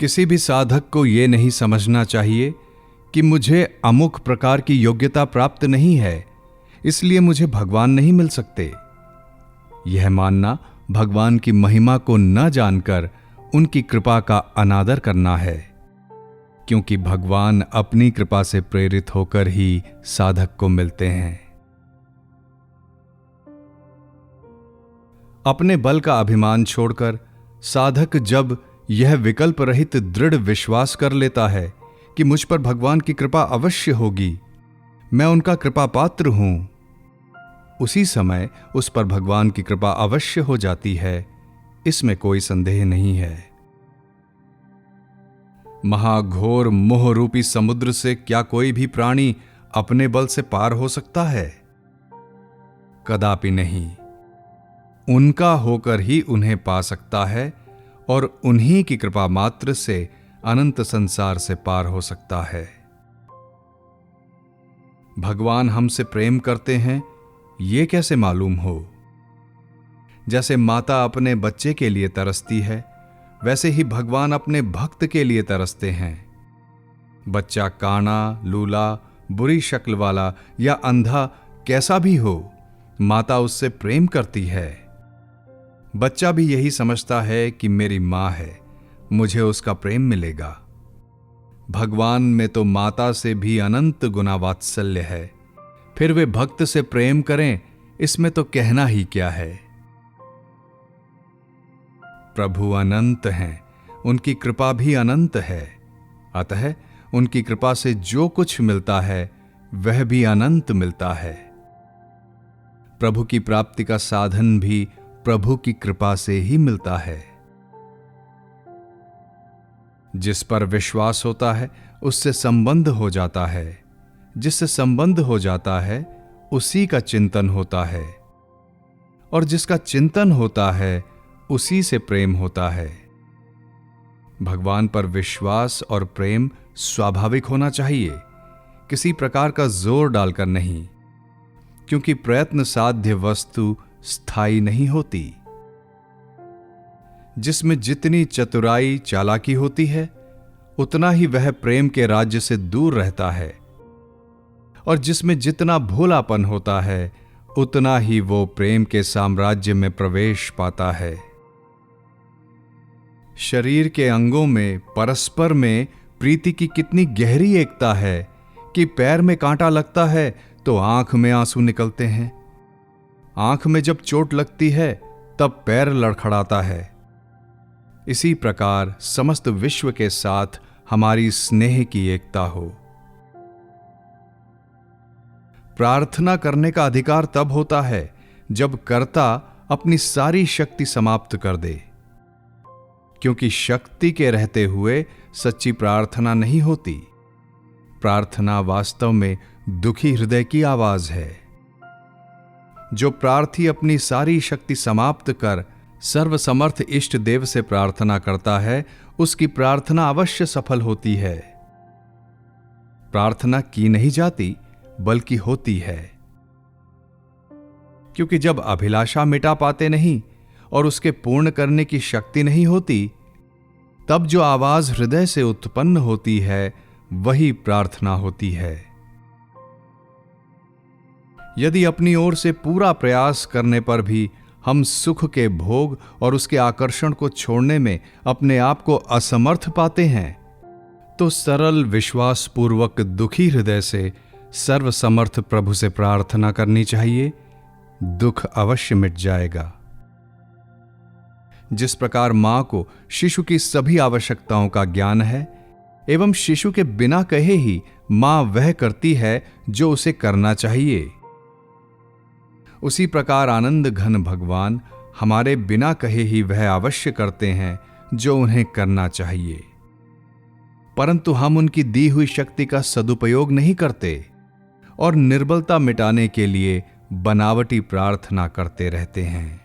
किसी भी साधक को यह नहीं समझना चाहिए कि मुझे अमुक प्रकार की योग्यता प्राप्त नहीं है, इसलिए मुझे भगवान नहीं मिल सकते। यह मानना भगवान की महिमा को न जानकर उनकी कृपा का अनादर करना है, क्योंकि भगवान अपनी कृपा से प्रेरित होकर ही साधक को मिलते हैं। अपने बल का अभिमान छोड़कर साधक जब यह विकल्प रहित दृढ़ विश्वास कर लेता है कि मुझ पर भगवान की कृपा अवश्य होगी, मैं उनका कृपा पात्र हूं, उसी समय उस पर भगवान की कृपा अवश्य हो जाती है, इसमें कोई संदेह नहीं है। महाघोर मोह रूपी समुद्र से क्या कोई भी प्राणी अपने बल से पार हो सकता है? कदापि नहीं। उनका होकर ही उन्हें पा सकता है और उन्हीं की कृपा मात्र से अनंत संसार से पार हो सकता है। भगवान हमसे प्रेम करते हैं, ये कैसे मालूम हो? जैसे माता अपने बच्चे के लिए तरसती है, वैसे ही भगवान अपने भक्त के लिए तरसते हैं। बच्चा काना, लूला, बुरी शक्ल वाला या अंधा कैसा भी हो, माता उससे प्रेम करती है। बच्चा भी यही समझता है कि मेरी मां है, मुझे उसका प्रेम मिलेगा। भगवान में तो माता से भी अनंत गुना वात्सल्य है, फिर वे भक्त से प्रेम करें, इसमें तो कहना ही क्या है। प्रभु अनंत हैं, उनकी कृपा भी अनंत है, अतः उनकी कृपा से जो कुछ मिलता है वह भी अनंत मिलता है। प्रभु की प्राप्ति का साधन भी प्रभु की कृपा से ही मिलता है। जिस पर विश्वास होता है उससे संबंध हो जाता है, जिससे संबंध हो जाता है उसी का चिंतन होता है, और जिसका चिंतन होता है उसी से प्रेम होता है। भगवान पर विश्वास और प्रेम स्वाभाविक होना चाहिए, किसी प्रकार का जोर डालकर नहीं, क्योंकि प्रयत्न साध्य वस्तु स्थायी नहीं होती। जिसमें जितनी चतुराई चालाकी होती है उतना ही वह प्रेम के राज्य से दूर रहता है, और जिसमें जितना भोलापन होता है उतना ही वो प्रेम के साम्राज्य में प्रवेश पाता है। शरीर के अंगों में परस्पर में प्रीति की कितनी गहरी एकता है कि पैर में कांटा लगता है तो आंख में आंसू निकलते हैं, आंख में जब चोट लगती है तब पैर लड़खड़ाता है। इसी प्रकार समस्त विश्व के साथ हमारी स्नेह की एकता हो। प्रार्थना करने का अधिकार तब होता है जब कर्ता अपनी सारी शक्ति समाप्त कर दे, क्योंकि शक्ति के रहते हुए सच्ची प्रार्थना नहीं होती। प्रार्थना वास्तव में दुखी हृदय की आवाज है। जो प्रार्थी अपनी सारी शक्ति समाप्त कर सर्वसमर्थ इष्ट देव से प्रार्थना करता है, उसकी प्रार्थना अवश्य सफल होती है। प्रार्थना की नहीं जाती बल्कि होती है, क्योंकि जब अभिलाषा मिटा पाते नहीं और उसके पूर्ण करने की शक्ति नहीं होती, तब जो आवाज हृदय से उत्पन्न होती है वही प्रार्थना होती है। यदि अपनी ओर से पूरा प्रयास करने पर भी हम सुख के भोग और उसके आकर्षण को छोड़ने में अपने आप को असमर्थ पाते हैं, तो सरल विश्वास पूर्वक दुखी हृदय से सर्वसमर्थ प्रभु से प्रार्थना करनी चाहिए, दुख अवश्य मिट जाएगा। जिस प्रकार मां को शिशु की सभी आवश्यकताओं का ज्ञान है एवं शिशु के बिना कहे ही मां वह करती है जो उसे करना चाहिए, उसी प्रकार आनंद घन भगवान हमारे बिना कहे ही वह अवश्य करते हैं जो उन्हें करना चाहिए, परंतु हम उनकी दी हुई शक्ति का सदुपयोग नहीं करते और निर्बलता मिटाने के लिए बनावटी प्रार्थना करते रहते हैं।